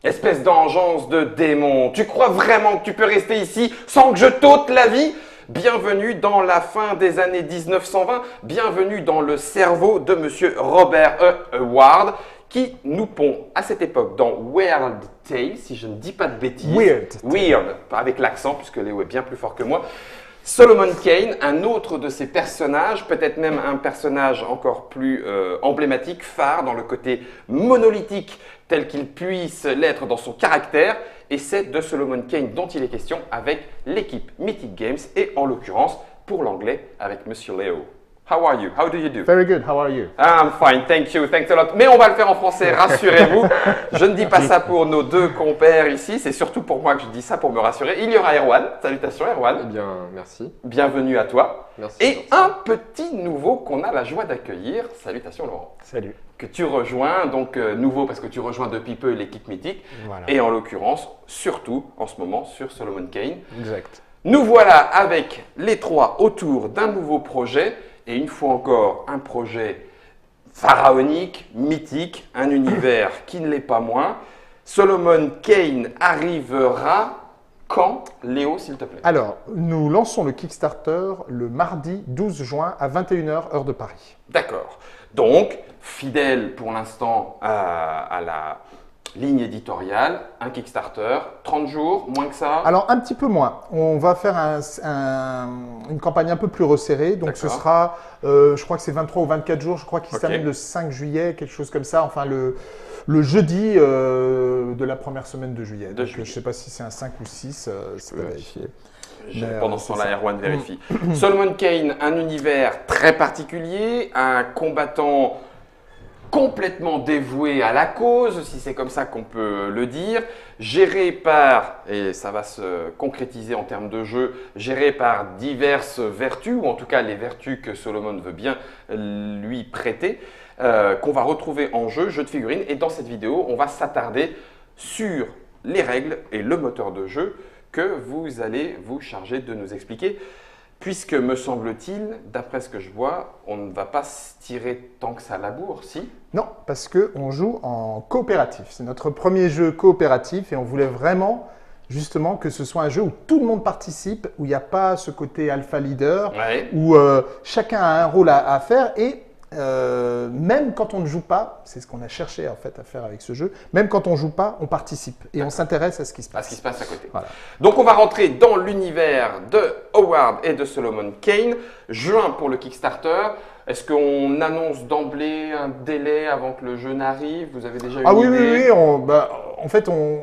Espèce d'engeance de démon, tu crois vraiment que tu peux rester ici sans que je t'ôte la vie? Bienvenue dans la fin des années 1920, bienvenue dans le cerveau de Monsieur Robert E. Howard, qui nous pond à cette époque dans Weird Tales, si je ne dis pas de bêtises. Weird, avec l'accent, puisque Léo est bien plus fort que moi. Solomon Kane, un autre de ses personnages, peut-être même un personnage encore plus emblématique, phare dans le côté monolithique tel qu'il puisse l'être dans son caractère. Et c'est de Solomon Kane dont il est question avec l'équipe Mythic Games et en l'occurrence pour l'anglais avec Monsieur Léo. How are you? How do you do? Very good. How are you? I'm fine, thank you, thanks a lot. Mais on va le faire en français, rassurez-vous. Je ne dis pas ça pour nos deux compères ici, c'est surtout pour moi que je dis ça pour me rassurer. Il y aura Erwan. Salutations Erwan. Eh bien, merci. Bienvenue à toi. Merci. Et un petit nouveau qu'on a la joie d'accueillir. Salutations Laurent. Salut. Que tu rejoins, donc nouveau parce que tu rejoins depuis peu l'équipe mythique. Voilà. Et en l'occurrence, surtout en ce moment sur Solomon Kane. Exact. Nous voilà avec les trois autour d'un nouveau projet. Et une fois encore, un projet pharaonique, mythique, un univers qui ne l'est pas moins. Solomon Kane arrivera quand, Léo, s'il te plaît? Alors, nous lançons le Kickstarter le mardi 12 juin à 21h, heure de Paris. D'accord. Donc, fidèle pour l'instant à la ligne éditoriale, un Kickstarter, 30 jours, moins que ça? Alors, un petit peu moins. On va faire une campagne un peu plus resserrée. Donc, ce sera, je crois que c'est 23 ou 24 jours. Je crois qu'il se termine le 5 juillet, quelque chose comme ça. Enfin, le jeudi de la première semaine de juillet. Donc, je ne sais pas si c'est un 5 ou 6, c'est pas vérifié. Pendant ce temps-là, Erwan vérifie. Solomon Kane, un univers très particulier, un combattant complètement dévoué à la cause, si c'est comme ça qu'on peut le dire, géré par, et ça va se concrétiser en termes de jeu, géré par diverses vertus, ou en tout cas les vertus que Solomon veut bien lui prêter, qu'on va retrouver en jeu de figurines. Et dans cette vidéo, on va s'attarder sur les règles et le moteur de jeu que vous allez vous charger de nous expliquer. Puisque, me semble-t-il, d'après ce que je vois, on ne va pas se tirer tant que ça à la bourre, si? Non, parce qu'on joue en coopératif. C'est notre premier jeu coopératif et on voulait vraiment, justement, que ce soit un jeu où tout le monde participe, où il n'y a pas ce côté alpha leader, où chacun a un rôle à faire et même quand on ne joue pas, c'est ce qu'on a cherché en fait à faire avec ce jeu, même quand on ne joue pas, on participe et on s'intéresse à ce qui se passe. À ce qui se passe à côté. Voilà. Donc on va rentrer dans l'univers de Howard et de Solomon Kane. Juin pour le Kickstarter. Est-ce qu'on annonce d'emblée un délai avant que le jeu n'arrive? Vous avez déjà une idée? Oui. En fait, on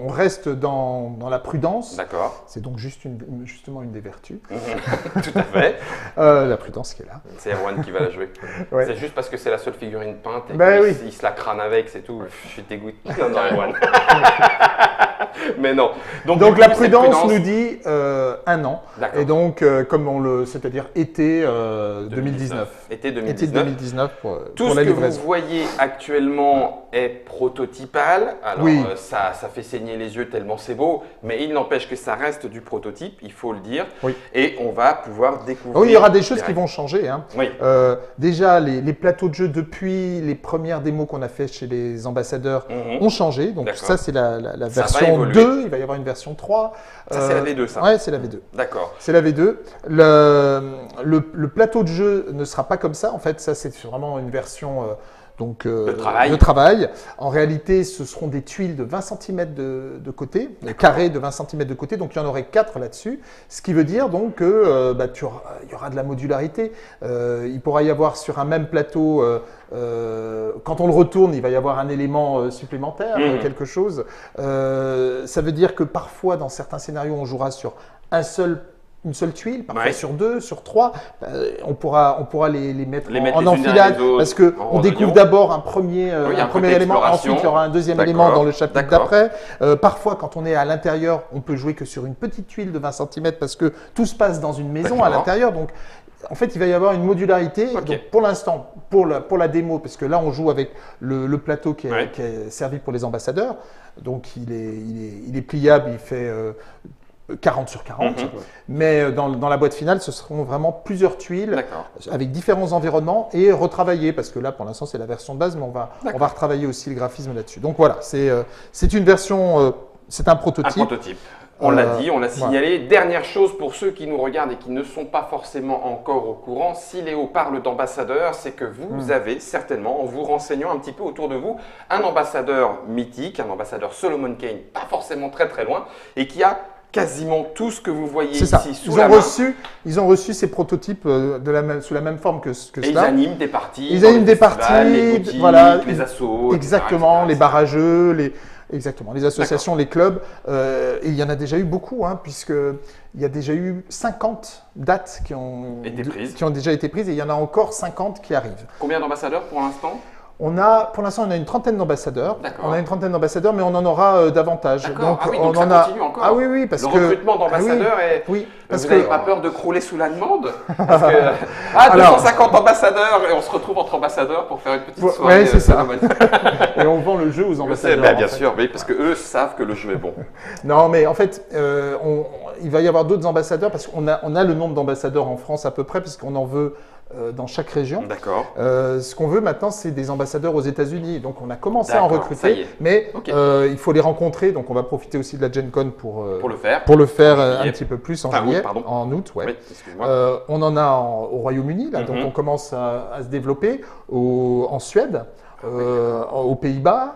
reste dans la prudence. D'accord. C'est donc justement une des vertus. Tout à fait. La prudence qui est là. C'est Erwan qui va la jouer. Ouais. C'est juste parce que c'est la seule figurine peinte et oui. il se la crâne avec, c'est tout. Je suis dégoûté. Non, Erwan. Mais non. Donc la prudence nous dit un an. D'accord. Et donc, c'est-à-dire été 2019. Été 2019. Été 2019 pour Tout ce la que livraison. vous voyez actuellement est prototypal. Alors, Oui. ça fait saigner les yeux tellement c'est beau, mais il n'empêche que ça reste du prototype, il faut le dire. Oui. Et on va pouvoir découvrir. Oui, il y aura des choses qui vont changer. Hein. Oui. Déjà, les plateaux de jeu, depuis les premières démos qu'on a fait chez les ambassadeurs, ont changé. Donc ça, c'est la version 2. Il va y avoir une version 3. Ça, c'est la V2, ça? Oui, c'est la V2. D'accord. C'est la V2. Le plateau de jeu ne sera pas comme ça. En fait, ça, c'est vraiment une version de travail. En réalité, ce seront des tuiles de 20 cm de côté, des carrés de 20 cm de côté. Donc, il y en aurait 4 là-dessus. Ce qui veut dire donc que il y aura de la modularité. Il pourra y avoir sur un même plateau, quand on le retourne, il va y avoir un élément supplémentaire, quelque chose. Ça veut dire que parfois, dans certains scénarios, on jouera sur une seule tuile, parfois sur 2, sur 3. On pourra les mettre en enfilade parce qu'on découvre d'abord un premier élément, ensuite il y aura un deuxième élément dans le chapitre d'après. Parfois, quand on est à l'intérieur, on peut jouer que sur une petite tuile de 20 cm parce que tout se passe dans une maison à l'intérieur. Donc, en fait, il va y avoir une modularité. Donc, pour l'instant, pour la démo, parce que là, on joue avec le plateau qui est servi pour les ambassadeurs. Donc, il est pliable, il fait 40 sur 40, mais dans la boîte finale, ce seront vraiment plusieurs tuiles avec différents environnements et retravaillées, parce que là, pour l'instant, c'est la version de base, mais on va retravailler aussi le graphisme là-dessus. Donc voilà, c'est une version, c'est un prototype. Un prototype. On l'a dit, on l'a signalé. Voilà. Dernière chose pour ceux qui nous regardent et qui ne sont pas forcément encore au courant, si Léo parle d'ambassadeur, c'est que vous avez certainement, en vous renseignant un petit peu autour de vous, un ambassadeur mythique, un ambassadeur Solomon Kane, pas forcément très très loin, et qui a quasiment tout ce que vous voyez ici sous la main. Ils ont reçu ces prototypes sous la même forme que cela. Ils animent des parties. Ils animent des parties, les boutiques, voilà, les assos. Exactement, etc. Les barrageux, exactement, les associations, les clubs. Et il y en a déjà eu beaucoup, puisqu'il y a déjà eu 50 dates qui ont déjà été prises et il y en a encore 50 qui arrivent. Combien d'ambassadeurs pour l'instant ? Pour l'instant, on a une trentaine d'ambassadeurs. Mais on en aura davantage. Donc ça continue encore. Ah oui, parce le que… recrutement d'ambassadeurs est… Oui, parce vous n'avez pas peur de crouler sous la demande parce que, 250 ambassadeurs et on se retrouve entre ambassadeurs pour faire une petite soirée. Oui, c'est ça. Et on vend le jeu aux ambassadeurs. Bien sûr, oui, parce qu'eux savent que le jeu est bon. Non, mais en fait, il va y avoir d'autres ambassadeurs parce qu'on a le nombre d'ambassadeurs en France à peu près, puisqu'on en veut… dans chaque région. D'accord. Ce qu'on veut maintenant, c'est des ambassadeurs aux États-Unis. Donc, on a commencé à en recruter, mais il faut les rencontrer. Donc, on va profiter aussi de la Gen Con pour le faire un petit peu plus en août. Ouais. Oui, excuse-moi. On en a au Royaume-Uni, là, donc on commence à se développer en Suède. Aux Pays-Bas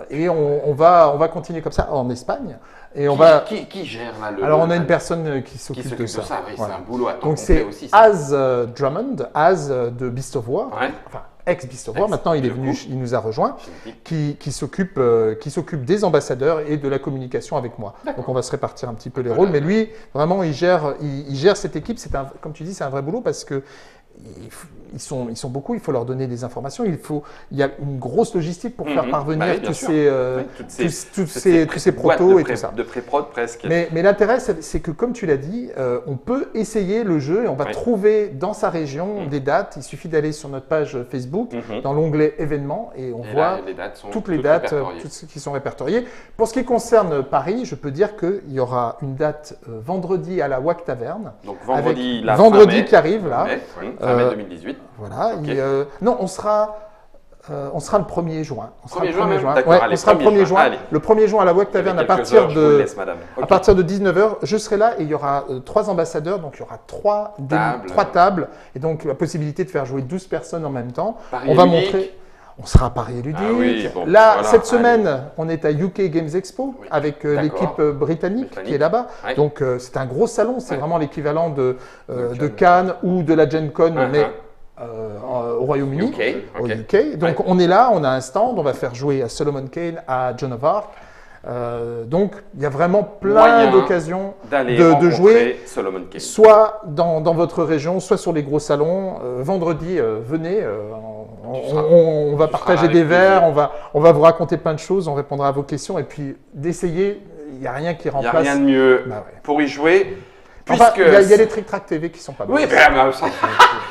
et on va continuer comme ça en Espagne. Et qui gère là Alors on a une personne qui s'occupe de ça. Oui, voilà. C'est un boulot à temps donc complet aussi. C'est Az Drummond, de Beast of War, enfin ex-Beast of War. Maintenant il est venu, il nous a rejoint, qui s'occupe des ambassadeurs et de la communication avec moi. Donc on va se répartir un petit peu les rôles, mais lui vraiment il gère cette équipe. Comme tu dis, c'est un vrai boulot parce que ils sont beaucoup, il faut leur donner des informations, il y a une grosse logistique pour faire parvenir tous ces protos et tout ça. De pré-prod presque. Mais l'intérêt, c'est que comme tu l'as dit, on peut essayer le jeu et on va trouver dans sa région des dates. Il suffit d'aller sur notre page Facebook, dans l'onglet événements, et on voit toutes les dates qui sont répertoriées. Pour ce qui concerne Paris, je peux dire qu'il y aura une date vendredi à la WAC Taverne. Donc vendredi qui arrive là. Fin mai 2018. Voilà. Non, on sera le 1er juin. On sera le 1er juin. On sera le 1er juin. Le 1er juin à la WAC Taverne à partir de 19h, je serai là et il y aura 3 ambassadeurs, donc il y aura 3 tables et donc la possibilité de faire jouer 12 personnes en même temps. On va montrer. On sera à Paris et Ludique. Cette semaine, on est à UK Games Expo avec l'équipe britannique qui est là-bas. Donc c'est un gros salon, c'est vraiment l'équivalent de Cannes ou de la Gen Con, mais au Royaume-Uni, au UK. Donc on est là, on a un stand, on va faire jouer à Solomon Kane, à Joan of Arc. Donc il y a vraiment plein d'occasions de jouer, Solomon Kane. Soit dans votre région, soit sur les gros salons. Vendredi, venez, on va partager des verres, on va vous raconter plein de choses, on répondra à vos questions et puis d'essayer, il n'y a rien qui remplace. Il n'y a rien de mieux pour y jouer. Il y a les Trick Track TV qui sont pas mal. Oui,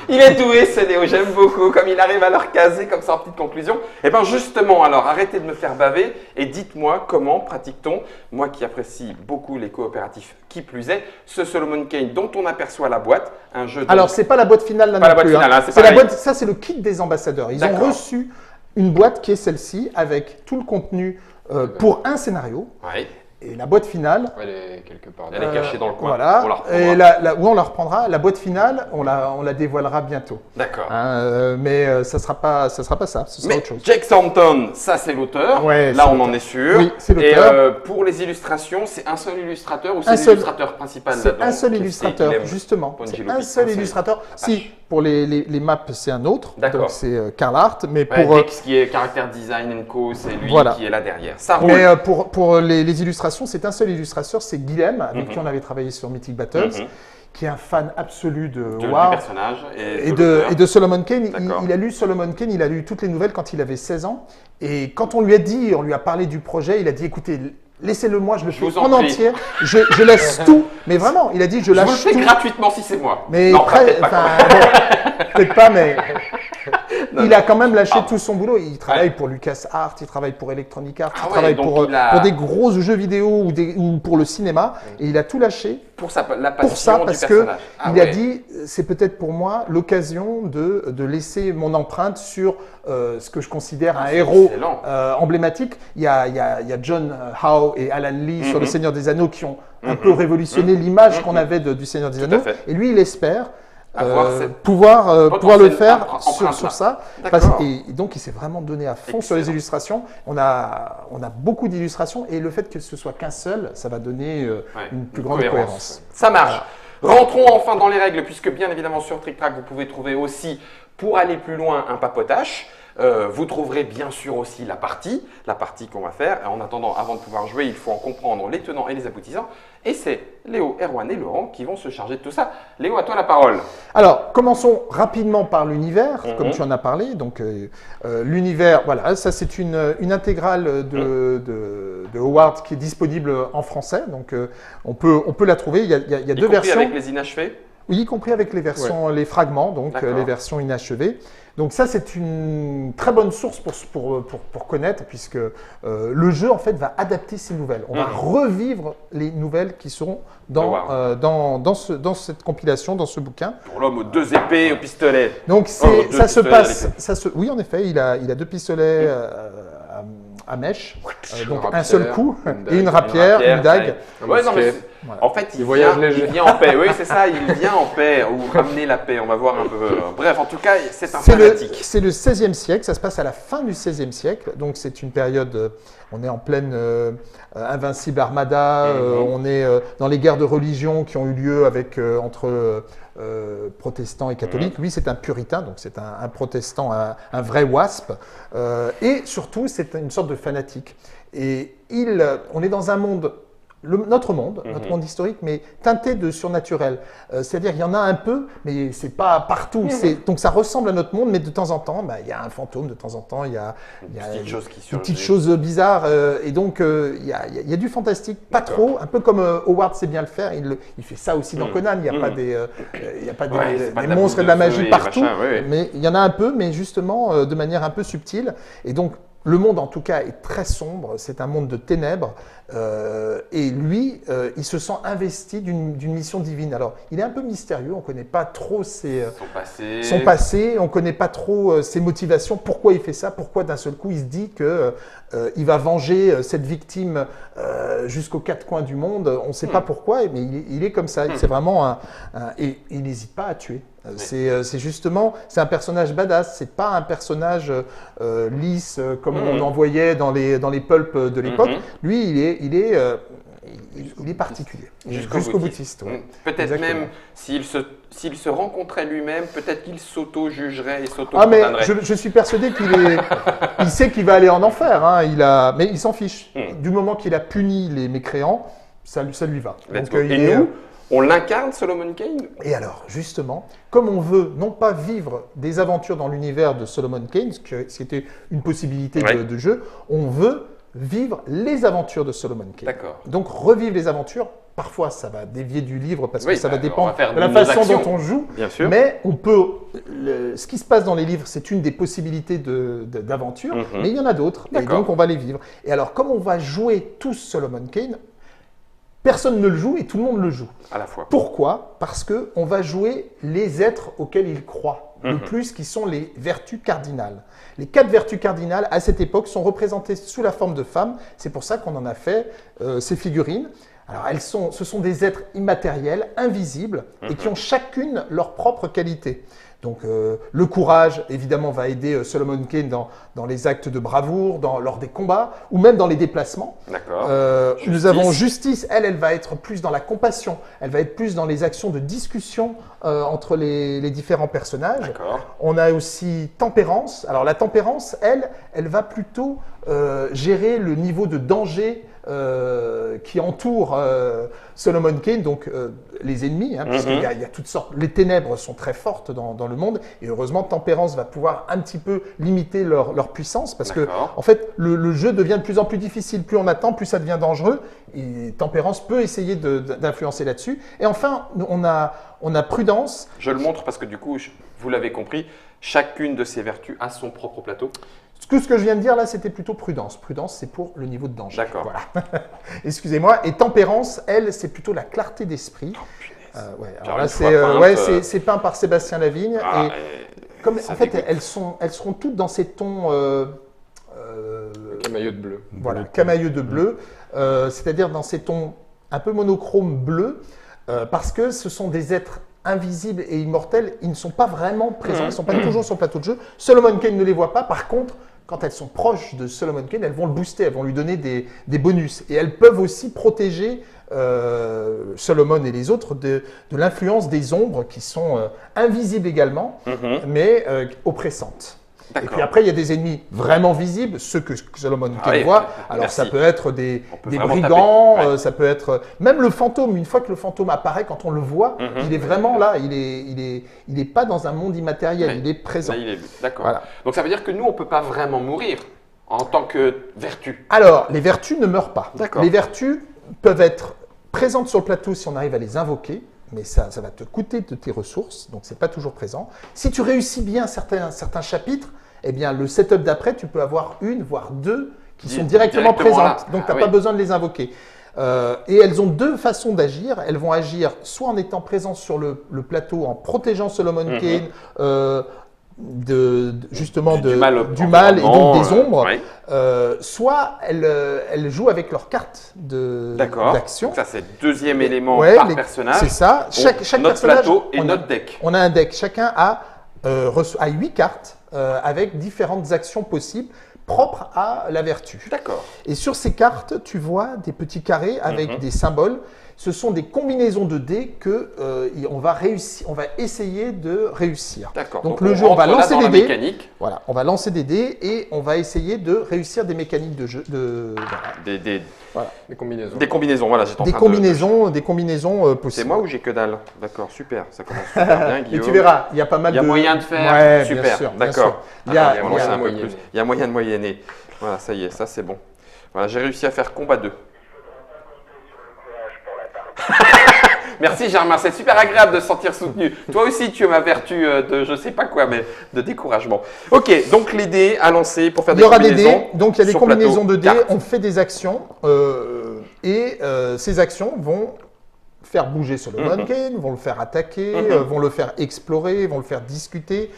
il est doué, ce Léo, j'aime beaucoup, comme il arrive à leur caser comme ça en petite conclusion. Et bien justement, alors arrêtez de me faire baver et dites-moi comment pratique-t-on, moi qui apprécie beaucoup les coopératifs, qui plus est, ce Solomon Kane dont on aperçoit la boîte, un jeu de… Alors, c'est pas la boîte finale là non plus. Ça, c'est le kit des ambassadeurs. Ils ont reçu une boîte qui est celle-ci avec tout le contenu pour un scénario. Et la boîte finale… Elle est quelque part. Elle est cachée dans le coin. Voilà. On la reprendra. La boîte finale, on la dévoilera bientôt. D'accord. Mais ça sera pas ça. Ce sera autre chose. Jake Thornton, ça c'est l'auteur. Là, on en est sûr. Oui, c'est l'auteur. Et pour les illustrations, c'est un seul illustrateur ou c'est l'illustrateur principal là-dedans ? C'est un seul illustrateur, justement. C'est un seul illustrateur. Si, pour les maps, c'est un autre. Donc c'est Carl Hart. Mais pour ce qui est Character Design & Co, c'est lui qui est là derrière. Ça roule. Mais pour les illustrations, c'est un seul illustrateur, c'est Guilhem, avec qui on avait travaillé sur Mythic Battles, qui est un fan absolu de WoW du personnage et de Solomon Kane. Il a lu Solomon Kane, il a lu toutes les nouvelles quand il avait 16 ans. Et quand on lui a parlé du projet, il a dit écoutez, laissez-le moi, je le fais en entier. Je laisse tout. Mais vraiment, il a dit je lâche tout. Je vous le fais gratuitement si c'est moi. Mais non, peut-être pas. Peut-être pas, mais… il a quand même lâché tout son boulot. Il travaille pour LucasArts, il travaille pour Electronic Arts, il travaille pour des gros jeux vidéo ou pour le cinéma. Et il a tout lâché la passion parce du personnage. Il a dit, c'est peut-être pour moi l'occasion de laisser mon empreinte sur ce que je considère un héros emblématique. Il y a John Howe et Alan Lee sur Le Seigneur des Anneaux qui ont un peu révolutionné l'image qu'on avait du Seigneur des Anneaux. Et lui, il espère pouvoir le faire sur ça. Et donc, il s'est vraiment donné à fond sur les illustrations. On a beaucoup d'illustrations et le fait que ce soit qu'un seul, ça va donner une plus grande cohérence. Ça marche. Rentrons enfin dans les règles, puisque bien évidemment sur Trick Track, vous pouvez trouver aussi, pour aller plus loin, un papotage. Vous trouverez bien sûr aussi la partie qu'on va faire. En attendant, avant de pouvoir jouer, il faut en comprendre les tenants et les aboutissants. Et c'est Léo, Erwan et Laurent qui vont se charger de tout ça. Léo, à toi la parole. Alors, commençons rapidement par l'univers, comme tu en as parlé. Donc, l'univers, voilà, ça c'est une intégrale de Howard qui est disponible en français. Donc, on peut la trouver. Il y a deux versions. Y compris avec les inachevés ? Oui, y compris avec les versions, les fragments, donc les versions inachevées. Donc ça, c'est une très bonne source pour connaître, puisque le jeu, en fait, va adapter ces nouvelles. On va revivre les nouvelles qui seront dans cette compilation, dans ce bouquin. Pour l'homme aux 2 épées au pistolet. Donc ça se passe... Oui, en effet, il a 2 pistolets à mèche, donc un seul coup, et une rapière, une dague. En fait, il vient en paix. Oui, c'est ça, il vient en paix, ou ramener la paix, on va voir un peu. Bref, en tout cas, c'est un fanatique. C'est le XVIe siècle, ça se passe à la fin du XVIe siècle, donc c'est une période, on est en pleine Invincible Armada, on est dans les guerres de religion qui ont eu lieu entre protestants et catholiques. Lui, c'est un puritain, donc c'est un protestant, un vrai wasp, et surtout, c'est une sorte de fanatique. Et on est dans un monde... notre monde historique, mais teinté de surnaturel. C'est-à-dire qu'il y en a un peu, mais c'est pas partout. Donc ça ressemble à notre monde, mais de temps en temps, il y a un fantôme, de temps en temps, il y a une petite chose bizarre. Et donc, il y a du fantastique, pas trop, un peu comme Howard sait bien le faire. Il fait ça aussi dans Conan. Il n'y a pas des monstres et de la magie partout, mais il y en a un peu, mais justement de manière un peu subtile. Et donc, le monde, en tout cas, est très sombre. C'est un monde de ténèbres. Et lui, il se sent investi d'une mission divine. Alors, il est un peu mystérieux. On ne connaît pas trop son passé. On ne connaît pas trop ses motivations. Pourquoi il fait ça? Pourquoi d'un seul coup, il se dit qu'il va venger cette victime jusqu'aux 4 coins du monde? On ne sait pas pourquoi, mais il est comme ça. C'est vraiment et il n'hésite pas à tuer. C'est justement, c'est un personnage badass, c'est pas un personnage lisse comme on en voyait dans les pulps de l'époque. Lui, il est particulier, jusqu'au boutiste. Peut-être même s'il se rencontrait lui-même, peut-être qu'il s'auto-jugerait et s'auto-condamnerait. Mais je suis persuadé il sait qu'il va aller en enfer, hein, mais il s'en fiche. Du moment qu'il a puni les mécréants, ça lui va. Donc, et nous, on l'incarne, Solomon Kane? Et alors, justement, comme on veut non pas vivre des aventures dans l'univers de Solomon Kane, ce qui était une possibilité de jeu, on veut vivre les aventures de Solomon Kane. D'accord. Donc, revivre les aventures, parfois ça va dévier du livre parce que ça va dépendre de la façon dont on joue. Bien sûr. Mais on peut. Ce qui se passe dans les livres, c'est une des possibilités d'aventure, mais il y en a d'autres. Et donc, on va les vivre. Et alors, comme on va jouer tous Solomon Kane, personne ne le joue et tout le monde le joue. À la fois. Pourquoi? Parce qu'on va jouer les êtres auxquels il croit, le plus, qui sont les vertus cardinales. Les 4 vertus cardinales, à cette époque, sont représentées sous la forme de femmes. C'est pour ça qu'on en a fait ces figurines. Alors, ce sont des êtres immatériels, invisibles, et qui ont chacune leur propre qualité. Donc, le courage, évidemment, va aider Solomon Kane dans les actes de bravoure, lors des combats, ou même dans les déplacements. D'accord. Nous avons justice, elle va être plus dans la compassion, elle va être plus dans les actions de discussion entre les différents personnages. D'accord. On a aussi tempérance. Alors, la tempérance, elle va plutôt gérer le niveau de danger qui entourent Solomon Kane, donc les ennemis, puisqu'il y a toutes sortes. Les ténèbres sont très fortes dans le monde, et heureusement, Tempérance va pouvoir un petit peu limiter leur puissance, parce que en fait, le jeu devient de plus en plus difficile. Plus on attend, plus ça devient dangereux, et Tempérance peut essayer d'influencer là-dessus. Et enfin, on a Prudence. Je le montre parce que du coup, vous l'avez compris, chacune de ces vertus a son propre plateau. Ce que je viens de dire là, c'était plutôt Prudence. Prudence, c'est pour le niveau de danger. D'accord. Voilà. Excusez-moi. Et Tempérance, elle, c'est plutôt la clarté d'esprit. Ouais. Alors là, c'est peint par Sébastien Lavigne. Et comme en fait, elles seront toutes dans ces tons. Camailleux de bleu. Voilà, camailleux de bleu. C'est-à-dire dans ces tons un peu monochrome bleu, parce que ce sont des êtres invisibles et immortels. Ils ne sont pas vraiment présents. Ils ne sont pas toujours sur le plateau de jeu. Solomon Kane ne les voit pas. Par contre, quand elles sont proches de Solomon Kane, elles vont le booster, elles vont lui donner des bonus. Et elles peuvent aussi protéger Solomon et les autres de l'influence des ombres qui sont invisibles également, mais oppressantes. Et puis après, il y a des ennemis vraiment visibles, ceux que Solomon Kane voit. Alors ça peut être des brigands, ça peut être même le fantôme. Une fois que le fantôme apparaît, quand on le voit, il est vraiment là. Il est pas dans un monde immatériel, il est présent. Là, il est vu. D'accord. Voilà. Donc ça veut dire que nous, on peut pas vraiment mourir en tant que vertu. Alors, les vertus ne meurent pas. D'accord. Les vertus peuvent être présentes sur le plateau si on arrive à les invoquer. Mais ça va te coûter de tes ressources, donc c'est pas toujours présent. Si tu réussis bien certains chapitres, eh bien le setup d'après, tu peux avoir une, voire deux qui sont directement présentes. Là. Donc tu n'as pas besoin de les invoquer. Et elles ont deux façons d'agir. Elles vont agir soit en étant présentes sur le plateau, en protégeant Solomon Kane, justement du mal et donc des ombres, soit elles jouent avec leurs cartes d'action. Donc ça c'est le deuxième élément par personnage. C'est ça. Chaque notre personnage, plateau et notre deck. On a un deck. Chacun a 8 cartes avec différentes actions possibles propres à la vertu. D'accord. Et sur ces cartes, tu vois des petits carrés avec des symboles. Ce sont des combinaisons de dés que on va essayer de réussir. D'accord. Donc le jeu, on va lancer des dés. Mécanique. Voilà, on va lancer des dés et on va essayer de réussir des mécaniques de jeu. Voilà. Des combinaisons. Des combinaisons, voilà. Des combinaisons possibles. C'est moi ou j'ai que dalle? D'accord, super. Ça commence super bien, Guillaume. Et tu verras, il y a pas mal de... Il y a moyen de faire. Ouais, super, d'accord. Il y a moyen de moyenner. Voilà, ça y est, ça c'est bon. Voilà, j'ai réussi à faire combat 2. Merci Germain, c'est super agréable de se sentir soutenu. Toi aussi, tu as ma vertu de je sais pas quoi, mais de découragement. Ok, donc les dés à lancer pour faire des combinaisons. Il y aura des dés, donc il y a des combinaisons de dés, cartes. On fait des actions et ces actions vont faire bouger Solomon Kane, vont le faire attaquer, vont le faire explorer, vont le faire discuter.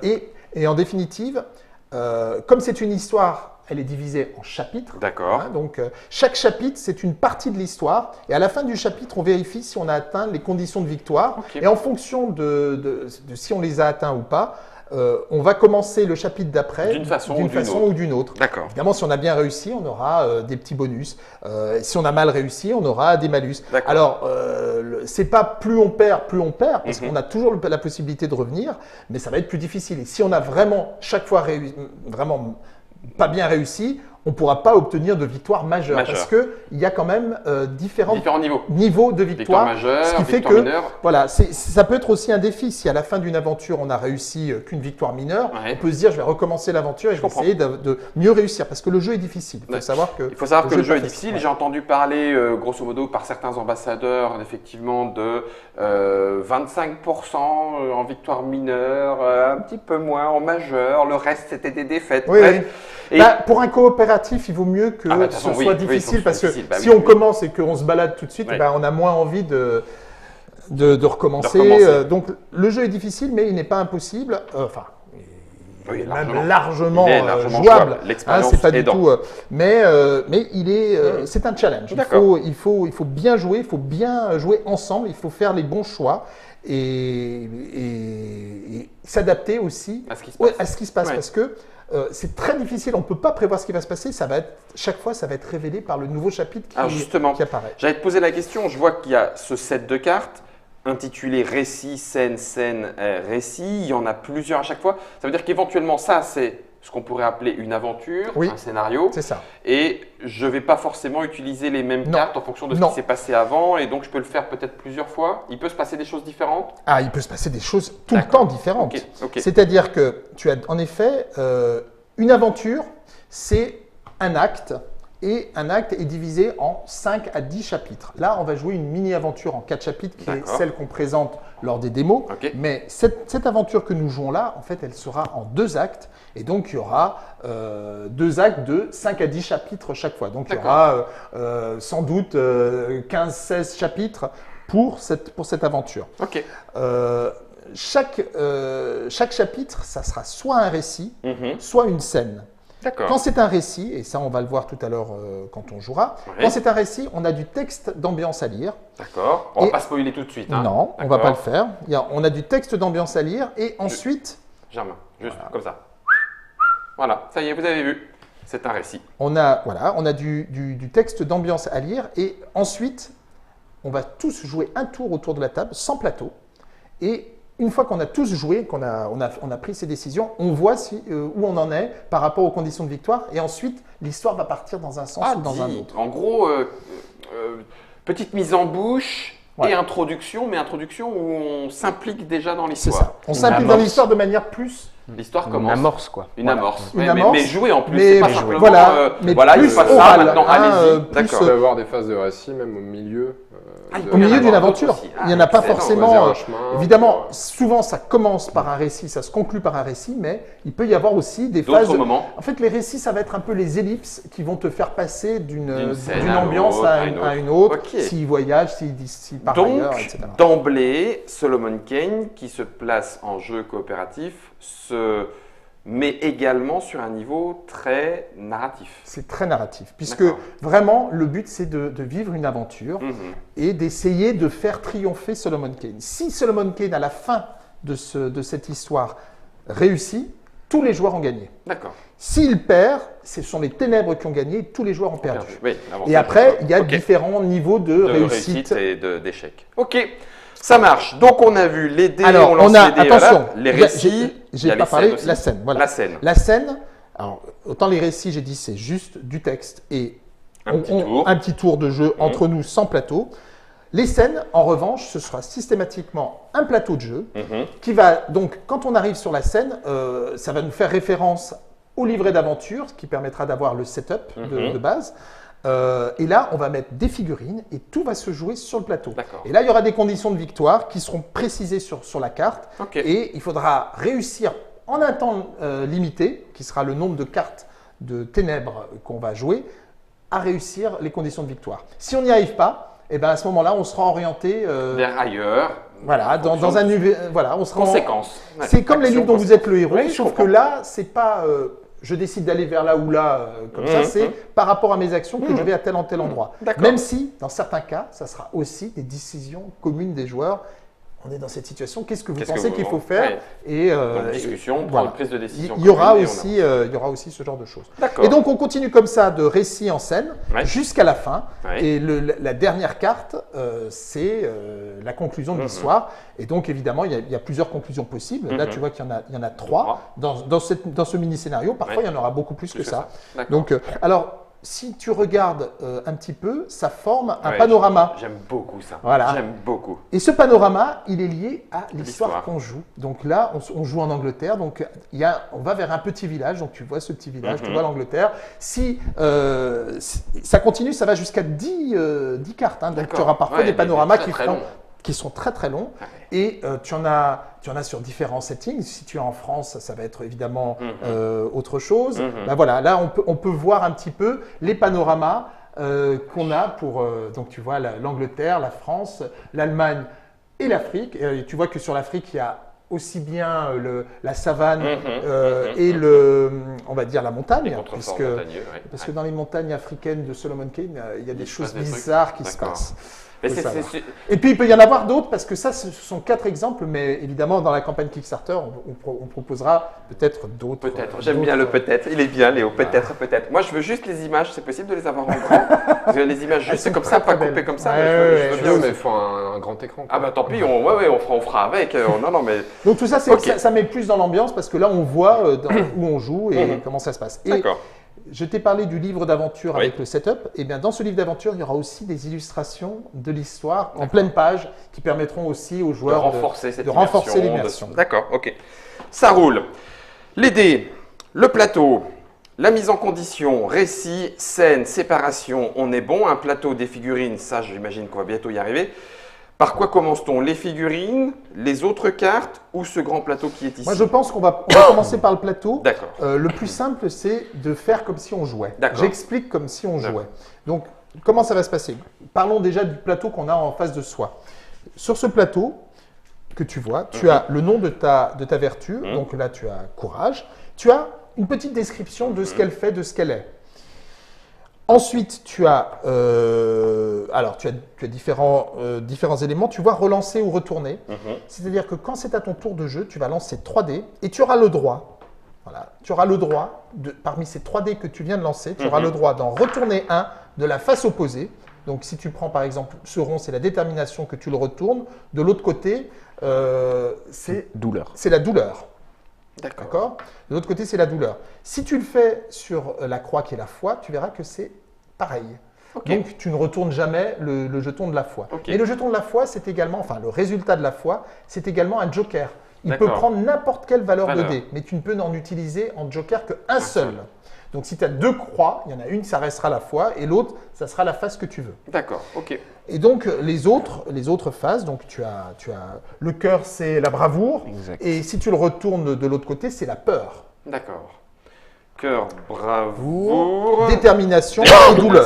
Et en définitive, comme c'est une histoire, elle est divisée en chapitres. D'accord. Donc, chaque chapitre, c'est une partie de l'histoire. Et à la fin du chapitre, on vérifie si on a atteint les conditions de victoire. Okay. Et en fonction de si on les a atteints ou pas, on va commencer le chapitre d'après d'une façon ou d'une autre. D'accord. Évidemment, si on a bien réussi, on aura des petits bonus. Si on a mal réussi, on aura des malus. Alors, c'est pas plus on perd, parce qu'on a toujours la possibilité de revenir, mais ça va être plus difficile. Et si on a vraiment, chaque fois, vraiment pas bien réussi, on ne pourra pas obtenir de victoire majeure. Parce qu'il y a quand même différents niveaux de victoire. Majeure, ce qui fait que voilà, ça peut être aussi un défi. Si à la fin d'une aventure, on n'a réussi qu'une victoire mineure, on peut se dire je vais recommencer l'aventure et je vais essayer de mieux réussir. Parce que le jeu est difficile. Il faut savoir que le jeu est difficile. J'ai entendu parler, grosso modo, par certains ambassadeurs, effectivement, de 25% en victoire mineure, un petit peu moins en majeure. Le reste, c'était des défaites. Et pour un coopératif, il vaut mieux que ce soit difficile parce que si on commence et qu'on se balade tout de suite, on a moins envie de recommencer. Donc le jeu est difficile, mais il n'est pas impossible. Il est même largement jouable. L'expérience pas du tout. Mais c'est un challenge. Il faut bien jouer, il faut bien jouer ensemble, il faut faire les bons choix. Et s'adapter aussi à ce qui se passe parce que c'est très difficile, on ne peut pas prévoir ce qui va se passer, chaque fois ça va être révélé par le nouveau chapitre qui apparaît. J'allais te poser la question, je vois qu'il y a ce set de cartes intitulé récit, scène, récit, il y en a plusieurs à chaque fois, ça veut dire qu'éventuellement ça c'est ce qu'on pourrait appeler une aventure, Oui. un scénario. C'est ça. Et je ne vais pas forcément utiliser les mêmes Non. cartes en fonction de ce Non. qui s'est passé avant. Et donc, je peux le faire peut-être plusieurs fois. Il peut se passer des choses différentes. Ah, il peut se passer des choses tout le D'accord. temps différentes. Ok, ok. C'est-à-dire que tu as en effet une aventure, c'est un acte. Et un acte est divisé en 5 à 10 chapitres. Là, on va jouer une mini-aventure en 4 chapitres qui est D'accord. celle qu'on présente lors des démos. Ok. Mais cette aventure que nous jouons là, en fait, elle sera en 2 actes. Et donc, il y aura 2 actes de 5 à 10 chapitres chaque fois. Donc, il y aura sans doute 15-16 chapitres pour cette aventure. Ok. Chaque chapitre, ça sera soit un récit, Mhm. soit une scène. D'accord. Quand c'est un récit, et ça on va le voir tout à l'heure quand on jouera, Oui. quand c'est un récit, on a du texte d'ambiance à lire. D'accord. On ne Et- va pas spoiler tout de suite. Hein. Non, on ne va pas le D'accord. faire. On a du texte d'ambiance à lire et ensuite, Germain, juste comme ça. Voilà, ça y est, vous avez vu. C'est un récit. on a du texte d'ambiance à lire et ensuite, on va tous jouer un tour autour de la table sans plateau. Et une fois qu'on a tous joué, qu'on a pris ces décisions, on voit où on en est par rapport aux conditions de victoire. Et ensuite, l'histoire va partir dans un sens ou dans un autre. En gros, petite mise en bouche Ouais. et introduction, mais introduction où on s'implique déjà dans C'est l'histoire. ça. On s'implique dans amorce. l'histoire de manière plus. L'histoire Une commence. amorce, quoi. Une Voilà. amorce. Une Ouais, amorce, mais jouer en plus, mais c'est pas jouer. simplement. Voilà, mais voilà, il plus se passe ça, oral, maintenant, hein, allez-y. plus, Il D'accord. peut y avoir des phases de récit, même au milieu. Au milieu d'une avoir aventure. d'autres aussi. Il n'y en a pas excellent. forcément. Choisir un chemin, Évidemment, pour- souvent ça commence par un récit, ça se conclut par un récit, mais il peut y avoir aussi des D'autres phases. moments. En fait, les récits, ça va être un peu les ellipses qui vont te faire passer d'une scène à ambiance l'autre, à une autre, Ok. s'il voyage, s'il part Donc, ailleurs, etc. d'emblée, Solomon Kane, qui se place en jeu coopératif, se met également sur un niveau très narratif. C'est très narratif, puisque D'accord. vraiment, le but, c'est de vivre une aventure Mhm. et d'essayer de faire triompher Solomon Kane. Si Solomon Kane, à la fin de cette histoire, réussit, tous les joueurs ont gagné. D'accord. S'il perd, ce sont les ténèbres qui ont gagné et tous les joueurs ont perdu. Oui, l'avantage, Et après, il y a ok. différents niveaux de de réussite. et d'échec. Ok, ça marche. Donc on a vu les dés, Alors, on lance on a, les dés, attention, voilà, les il y a- récits, il y j'ai a pas les parlé, scènes aussi. la scène, voilà. La scène. La scène, alors, autant les récits, j'ai dit, c'est juste du texte et Un petit tour. un petit tour de jeu entre nous sans plateau. Les scènes, en revanche, ce sera systématiquement un plateau de jeu Mhm. qui va, donc, quand on arrive sur la scène, ça va nous faire référence au livret d'aventure, ce qui permettra d'avoir le setup de base. Et là, on va mettre des figurines et tout va se jouer sur le plateau. D'accord. Et là, il y aura des conditions de victoire qui seront précisées sur la carte. Ok. Et il faudra réussir en un temps limité, qui sera le nombre de cartes de ténèbres qu'on va jouer, à réussir les conditions de victoire. Si on n'y arrive pas, et ben à ce moment-là, on sera orienté Vers ailleurs. voilà, en fonction dans un de voilà, on sera en- conséquences. Ouais. C'est comme les Action, livres dont vous êtes le héros, Oui, je sauf que comprends. là, c'est pas je décide d'aller vers là ou là comme ça, c'est par rapport à mes actions que je vais à tel ou tel endroit. D'accord. Même si, dans certains cas, ça sera aussi des décisions communes des joueurs. On est dans cette situation, qu'est-ce que vous Qu'est-ce que pensez vous- qu'il faut faire ouais. et, Donc, discussion, voilà. prise de décision. Il y aura commune et on aussi, il y aura aussi ce genre de choses. D'accord. Et donc, on continue comme ça de récit en scène Ouais. jusqu'à la fin. Ouais. Et la dernière carte, c'est la conclusion de l'histoire. Et donc, évidemment, il y a plusieurs conclusions possibles. Là, tu vois qu'il y en a trois dans ce mini-scénario. Parfois, Ouais. il y en aura beaucoup plus que ça. D'accord. Donc, alors, si tu regardes un petit peu, ça forme un Ouais, panorama. J'aime beaucoup ça. Voilà. J'aime beaucoup. Et ce panorama, il est lié à l'histoire L'histoire. qu'on joue. Donc là, on joue en Angleterre, donc on va vers un petit village, donc tu vois ce petit village, tu vois l'Angleterre. Si ça continue, ça va jusqu'à 10 cartes, hein. Donc D'accord. tu auras parfois Ouais, des panoramas très, très qui longs. sont très très longs. Ouais. Et tu en as sur différents settings. Si tu es en France, ça va être évidemment autre chose. Ben voilà, là on peut voir un petit peu les panoramas qu'on a pour donc tu vois l'Angleterre, la France, l'Allemagne et l'Afrique. Et tu vois que sur l'Afrique, il y a aussi bien la savane et on va dire la montagne, Les contreforts montagneux, ouais. parce que dans les montagnes africaines de Solomon Kane, il y a des se choses passe des trucs. bizarres qui se D'accord. passent. Mais Et puis il peut y en avoir d'autres parce que ça, ce sont 4 exemples, mais évidemment dans la campagne Kickstarter, on proposera peut-être d'autres. Peut-être, j'aime bien le peut-être, il est bien Léo, peut-être, peut-être. Moi je veux juste les images, c'est possible de les avoir en grand? Parce que les images juste c'est comme ça, pas coupées comme ça. Je veux bien, mais il faut un grand écran. Ah bah tant pis, on fera avec. Non, mais... Donc tout ça, ça met plus dans l'ambiance parce que là on voit où on joue et comment ça se passe. D'accord. Je t'ai parlé du livre d'aventure avec le setup. Et bien, dans ce livre d'aventure, il y aura aussi des illustrations de l'histoire en pleine page qui permettront aussi aux joueurs de renforcer l'immersion. D'accord, ok. Ça roule. Les dés, le plateau, la mise en condition, récit, scène, séparation, on est bon. Un plateau, des figurines, ça j'imagine qu'on va bientôt y arriver. Par quoi commence-t-on? Les figurines, les autres cartes ou ce grand plateau qui est ici? Moi, je pense qu'on va commencer par le plateau. D'accord. Le plus simple, c'est de faire comme si on jouait. D'accord. J'explique comme si on jouait. Donc, comment ça va se passer? Parlons déjà du plateau qu'on a en face de soi. Sur ce plateau que tu vois, tu as le nom de ta vertu. Donc là, tu as courage. Tu as une petite description de ce qu'elle fait, de ce qu'elle est. Ensuite, tu as différents éléments. Tu vois relancer ou retourner. C'est-à-dire que quand c'est à ton tour de jeu, tu vas lancer 3 dés et tu auras le droit, parmi ces 3 dés que tu viens de lancer, tu auras le droit d'en retourner un de la face opposée. Donc, si tu prends par exemple ce rond, c'est la détermination que tu le retournes. De l'autre côté, c'est la douleur. D'accord. De l'autre côté, c'est la douleur. Si tu le fais sur la croix qui est la foi, tu verras que c'est pareil. Donc, tu ne retournes jamais le jeton de la foi. Mais le jeton de la foi, c'est également, enfin, le résultat de la foi, c'est également un joker. Il peut prendre n'importe quelle valeur de dé, mais tu ne peux n'en utiliser en joker qu'un seul. Donc, si tu as 2 croix, il y en a une, ça restera la foi, et l'autre, ça sera la face que tu veux. D'accord, ok. Et donc, les autres phases, donc tu as le cœur, c'est la bravoure, et si tu le retournes de l'autre côté, c'est la peur. D'accord. Cœur, bravoure, détermination et douleur.